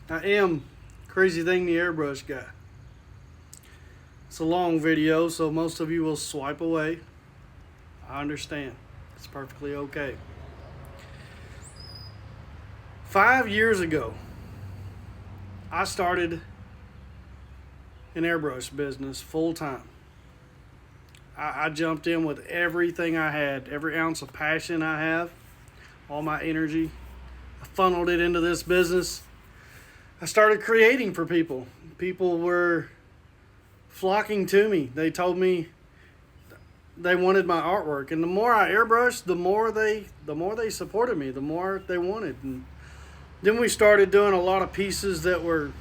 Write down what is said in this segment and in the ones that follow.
I am Crazy Thing the Airbrush Guy. It's a long video, so most of you will swipe away. I understand. It's perfectly okay. 5 years ago, I started an airbrush business full time. I jumped in with everything I had, every ounce of passion I have, all my energy. I funneled it into this business. I started creating for people. People were flocking to me. They told me they wanted my artwork, and the more I airbrushed, the more they supported me, the more they wanted. And then we started doing a lot of pieces that were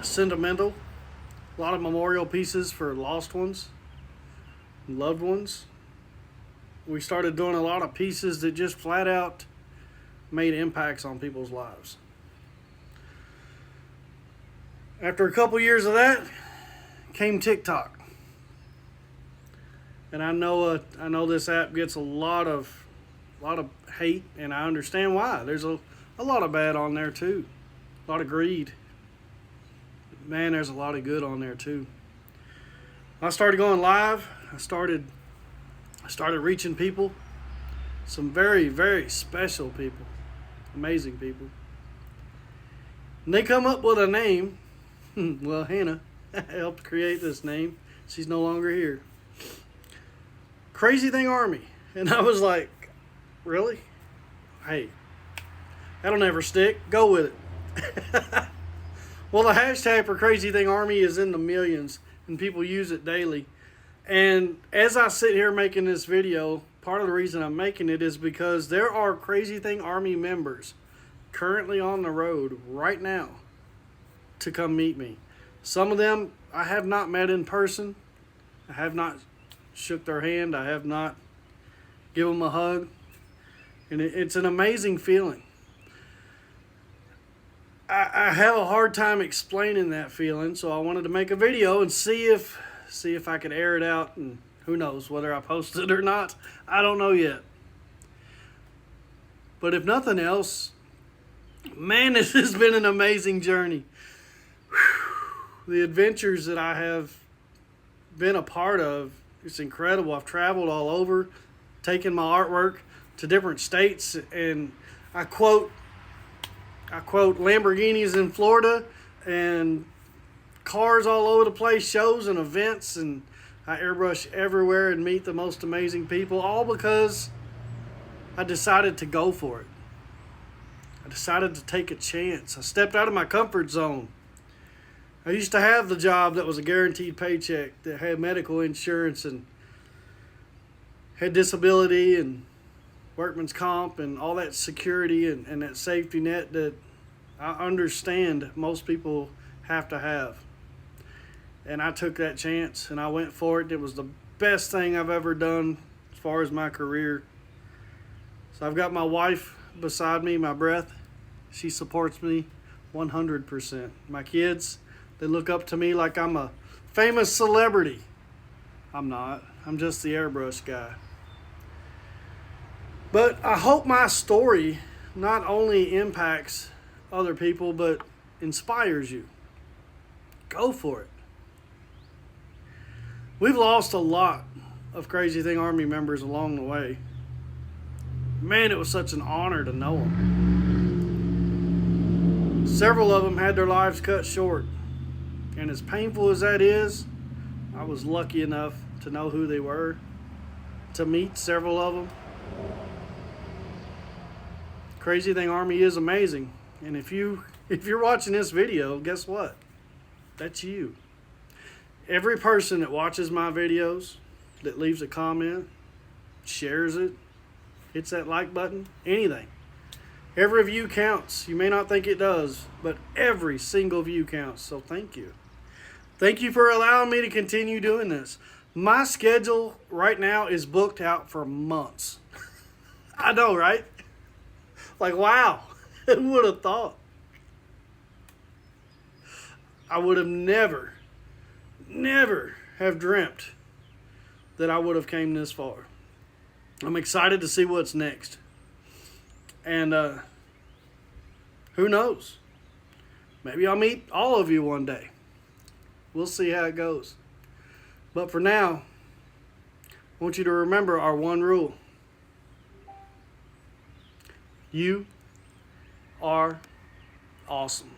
sentimental, a lot of memorial pieces for lost ones, loved ones. We started doing a lot of pieces that just flat out made impacts on people's lives. After a couple years of that came TikTok. And I know this app gets a lot of hate, and I understand why. There's a lot of bad on there too. A lot of greed. Man, there's a lot of good on there too. I started going live. I started reaching people. Some very, very special people. Amazing people. And they come up with a name. Well, Hannah helped create this name. She's no longer here. Crazy Thing Army. And I was like, really? Hey, that'll never stick. Go with it. Well, the hashtag for Crazy Thing Army is in the millions, and people use it daily. And as I sit here making this video, part of the reason I'm making it is because there are Crazy Thing Army members currently on the road right now to come meet me. Some of them I have not met in person. I have not shook their hand. I have not given them a hug. And it's an amazing feeling. I have a hard time explaining that feeling, so I wanted to make a video and see if I could air it out, and who knows whether I post it or not. I don't know yet. But if nothing else, man, this has been an amazing journey. The adventures that I have been a part of, it's incredible. I've traveled all over, taken my artwork to different states, and I quote Lamborghinis in Florida and cars all over the place, shows and events, and I airbrush everywhere and meet the most amazing people, all because I decided to go for it. I decided to take a chance. I stepped out of my comfort zone. I used to have the job that was a guaranteed paycheck, that had medical insurance and had disability and workman's comp and all that security and that safety net that I understand most people have to have. And I took that chance and I went for it. It was the best thing I've ever done as far as my career. So I've got my wife beside me, my breath. She supports me 100%. My kids, they look up to me like I'm a famous celebrity. I'm not. I'm just the airbrush guy. But I hope my story not only impacts other people, but inspires you. Go for it. We've lost a lot of Crazy Thing Army members along the way. Man, it was such an honor to know them. Several of them had their lives cut short. And as painful as that is, I was lucky enough to know who they were, to meet several of them. Crazy Thing Army is amazing. And if you're watching this video, guess what? That's you. Every person that watches my videos, that leaves a comment, shares it, hits that like button, anything. Every view counts. You may not think it does, but every single view counts. So thank you. Thank you for allowing me to continue doing this. My schedule right now is booked out for months. I know, right? Like, wow. Who would have thought? I would have never have dreamt that I would have came this far. I'm excited to see what's next. And who knows? Maybe I'll meet all of you one day. We'll see how it goes. But for now, I want you to remember our one rule. You are awesome.